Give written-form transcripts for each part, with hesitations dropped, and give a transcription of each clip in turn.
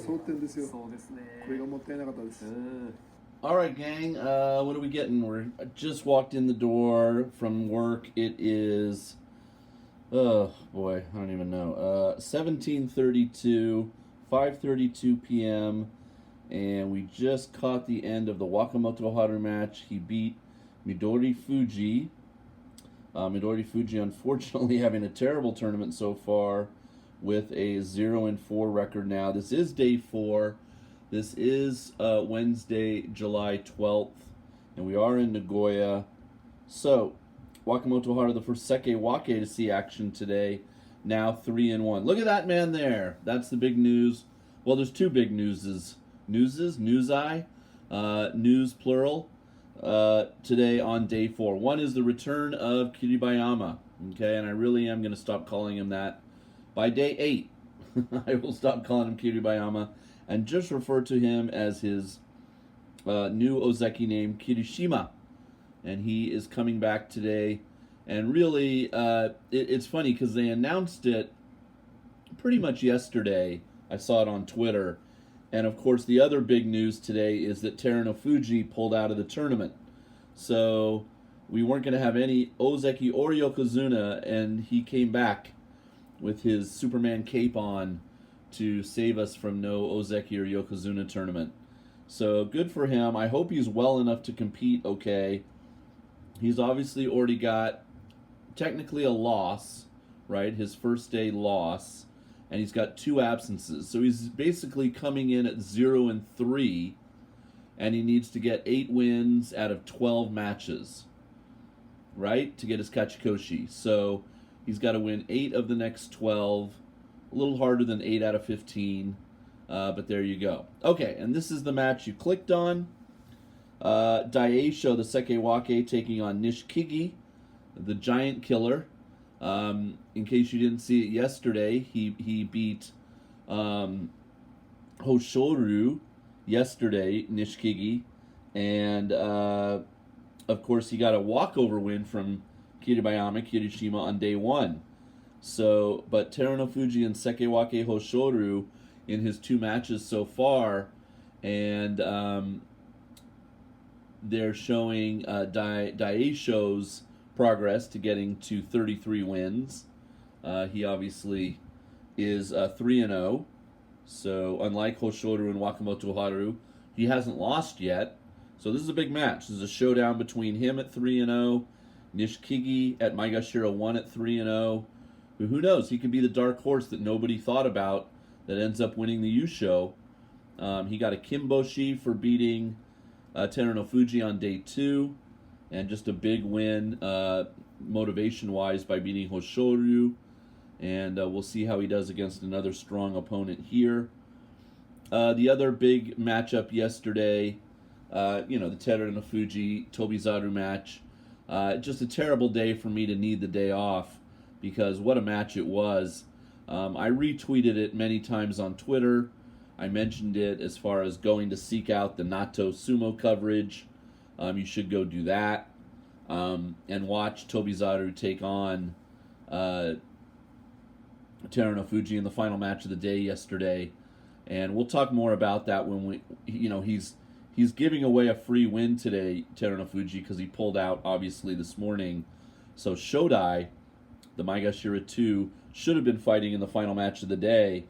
争点ですよ。そうですね。これがもったいなかったです。Alright, gang, what are we getting? I just walked in the door from work. It is, oh boy, I don't even know. 17:32, 5:32 p.m., and we just caught the end of the Wakamoto Haru match. He beat Midori Fuji. Midori Fuji, unfortunately, having a terrible tournament so far with a 0-4 record now. This is day 4. This is Wednesday, July 12th, and we are in Nagoya. So, Wakamoto Haru, the first Sekiwake to see action today, now 3-1. Look at that man there. That's the big news. Well, there's two big newses. News plural, today on day 4. One is the return of Kiribayama, okay, and I really am going to stop calling him that. By day 8, I will stop calling him Kiribayama and just refer to him as his new Ozeki name, Kirishima. And he is coming back today. And really, it's funny because they announced it pretty much yesterday. I saw it on Twitter. And of course, the other big news today is that Terunofuji pulled out of the tournament. So we weren't going to have any Ozeki or Yokozuna, and he came back with his Superman cape on to save us from no Ozeki or Yokozuna tournament. So good for him. I hope he's well enough to compete okay. He's obviously already got technically a loss, right? His first day loss. And he's got 2 absences. So he's basically coming in at 0-3. And he needs to get 8 wins out of 12 matches, right? To get his Kachikoshi. So he's got to win 8 of the next 12. A little harder than 8 out of 15. But there you go. Okay, and this is the match you clicked on. Daieisho, the Sekiwake, taking on Nishikigi, the Giant-Killer. In case you didn't see it yesterday, he beat Hoshoru yesterday, Nishikigi. And, of course, he got a walkover win from Kirishima on day 1. So, but Terunofuji and Sekiwake Hoshoru in his 2 matches so far, and they're showing Daieisho's progress to getting to 33 wins. He obviously is 3-0, so unlike Hoshoru and Wakamoto Haru, he hasn't lost yet. So this is a big match. This is a showdown between him at 3-0, Nishikigi at Maegashira 1 at 3-0. But who knows? He could be the dark horse that nobody thought about that ends up winning the Yusho. He got a Kimboshi for beating Terunofuji on day 2, and just a big win motivation-wise by beating Hoshoru. And we'll see how he does against another strong opponent here. The other big matchup yesterday, the Terunofuji Tobizaru match. Just a terrible day for me to need the day off, because what a match it was. I retweeted it many times on Twitter. I mentioned it as far as going to seek out the Nato sumo coverage. You should go do that. And watch Tobizaru take on Terunofuji in the final match of the day yesterday. And we'll talk more about that when he's giving away a free win today, Terunofuji, because he pulled out, obviously, this morning. So Shodai, the Maegashira 2, should have been fighting in the final match of the day,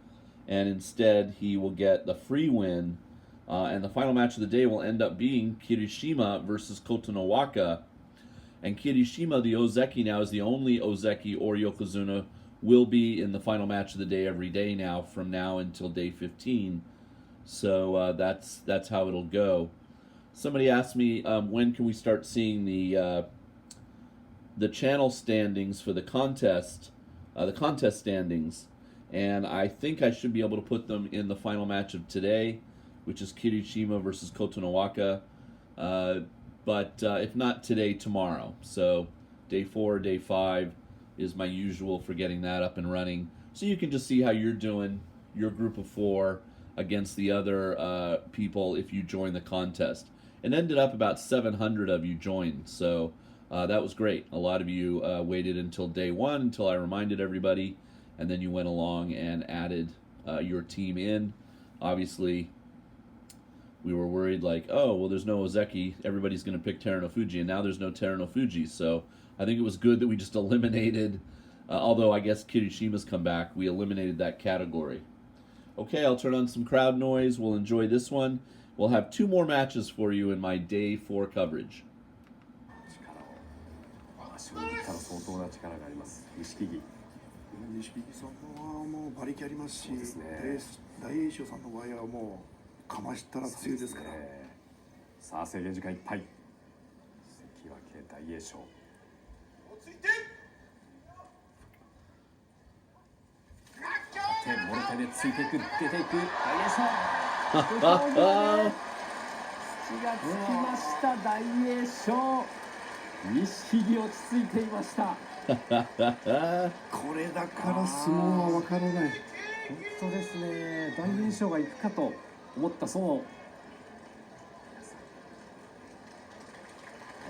and instead he will get the free win. And the final match of the day will end up being Kirishima versus Kotonowaka. And Kirishima, the Ozeki now, is the only Ozeki or Yokozuna will be in the final match of the day every day now, from now until day 15. So that's how it'll go. Somebody asked me when can we start seeing the channel standings for the contest standings, and I think I should be able to put them in the final match of today, which is Kirishima versus Kotonowaka. But if not today, tomorrow. So day 4, day 5 is my usual for getting that up and running. So you can just see how you're doing, your group of 4 against the other people if you join the contest. It ended up about 700 of you joined, so that was great. A lot of you waited until day 1, until I reminded everybody, and then you went along and added your team in. Obviously, we were worried like, oh, well, there's no Ozeki. Everybody's going to pick Terunofuji, and now there's no Terunofuji. So I think it was good that we just eliminated, although I guess Kirishima's come back, we eliminated that category. Okay, I'll turn on some crowd noise. We'll enjoy this one. We'll have 2 more matches for you in my day 4 coverage. 力を正直から相当な力があります錦木。錦木さんはもう馬力ありますし、そうですね、大栄翔さんの場合はもうかましたら強いですから。さあ制限時間いっぱい。関脇大栄翔。もろ手でついていく、出ていく大栄翔。土俵際で土がつきました大栄翔。錦木落ち着いていました。これだから相撲はわからない。本当ですね。大栄翔が行くかと思ったその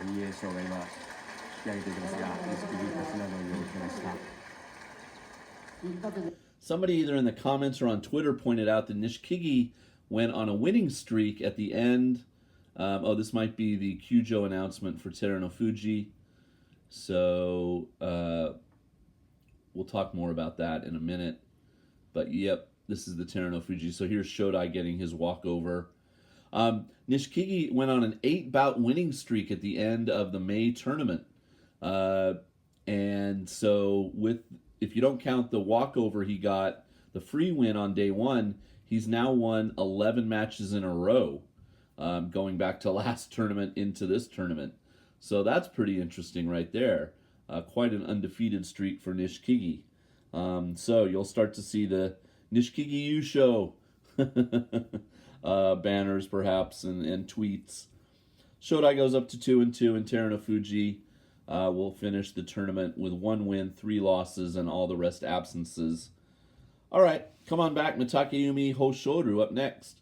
大栄翔が今引き上げていきますが、錦木立ちなどに受けました。Somebody either in the comments or on Twitter pointed out that Nishikigi went on a winning streak at the end. This might be the Kyujo announcement for Terunofuji. So we'll talk more about that in a minute. But yep, this is the Terunofuji. So here's Shodai getting his walkover. Nishikigi went on an 8-bout winning streak at the end of the May tournament. And so if you don't count the walkover he got, the free win on day 1, he's now won 11 matches in a row, going back to last tournament into this tournament. So that's pretty interesting right there. Quite an undefeated streak for Nishikigi. So you'll start to see the Nishikigi Yusho banners perhaps and tweets. Shodai goes up to 2-2, and Terunofuji will finish the tournament with 1 win, 3 losses, and all the rest absences. All right, come on back. Mitakeumi Hoshoru up next.